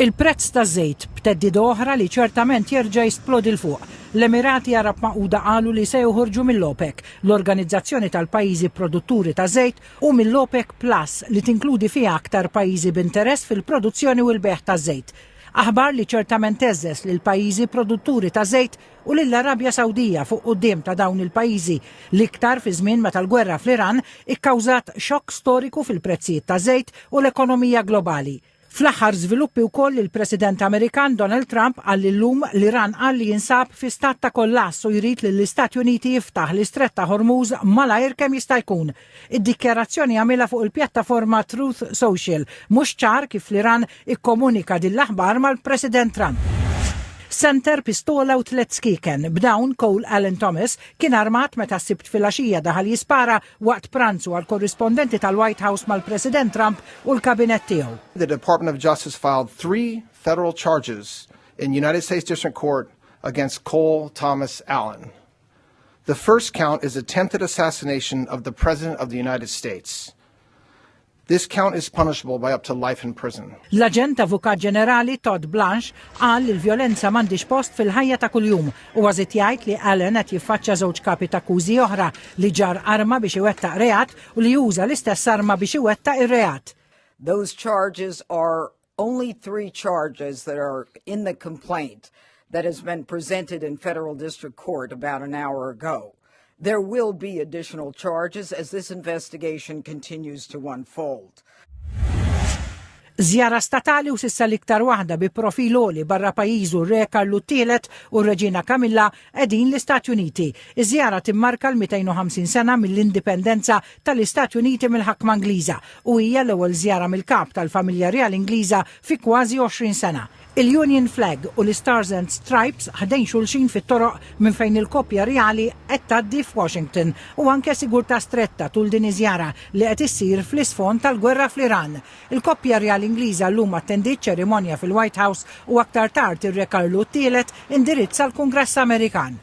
Il-prezz ta' żejt b'teddida oħra li ċertament jerġa' jisplodi l fuq. L-Emirati Arab Magħquda qalu li se joħorġu mill-OPEC, l-Organizzazzjoni tal-Pajjiżi Produtturi ta' Żejt, u mill-OPEC Plus li tinkludi fiha aktar pajjiżi b'interess fil-produzzjoni u l-beħ ta' żejt. Aħbar li ċertament teżżes lil pajjiżi produtturi ta' żejt u lill-Arabja Sawdija fuq quddiem ta' dawn il-pajjiżi l-iktar fi żmien meta l-gwerra fl-Iran ikkawżat xokk storiku fil-prezzijiet ta' żejt u l-ekonomija globali. Fl-aħħar żviluppi wkoll il-President Amerikan Donald Trump qal llum l-Iran qal li jinsab fi stat ta' kollass u jrid li l-Istati Uniti jiftaħ l-Istrett ta' Hormuz malajr kemm jista' jkun. Id-dikjarazzjoni għamilha fuq il-pjattaforma Truth Social, mhux ċar kif l-Iran ikkomunika din l-aħbar mal-President Trump. Center, pistola u 3 skiken. B'dawn Cole Allen Thomas kien armat meta sibt fil-għaxija daħal jispara waqt pranzu għal korrispondenti tal-White House mal-President Trump u l-kabinet tiegħu. The Department of Justice filed 3 federal charges in United States District Court against Cole Thomas Allen. The first count is attempted assassination of the President of the United States. This count is punishable by up to life in prison. L-Aġent Avukat Ġenerali Todd Blanche qal li l-vjolenza m'għandix post fil-ħajja ta' kuljum u għażit jgħid li Allen qed jiffaċċja żewġ kapi ta' akkużi oħra li ġar arma biex iwettaq reat u li juża l-istess arma biex iwettaq ir-reat. Those charges are only 3 charges that are in the complaint that has been presented in federal district court about an hour ago. There will be additional charges as this investigation continues to unfold. Żjara statali u sissa l-iktar waħda bi profil għoli barra pajjiżu r-Re Karlu t-tielet u r-Reġina Kamilla qegħdin l-Istati Uniti. Iż-żjara timmarka l-250 sena mill-indipendenza tal-Istati Uniti mill-ħakma Ingliża u hija l-ewwel żjara mill-kap tal-familja Reali Ingliża fi kważi 20 sena. Il-Union Flag u l-Stars and Stripes ħadejn xulxin fit-toroq minn fejn il-koppja reali qed tgħaddi f'Washington u anke sigurtà stretta tul din iż-żjara li qed issir fl-isfond tal-gwerra fl-Iran. Il-koppja reali Ingliża llum attendiet ċerimonja fil-White House u aktar tard ir-Re Karlu t-tielet indirizza l-Kungress Amerikan.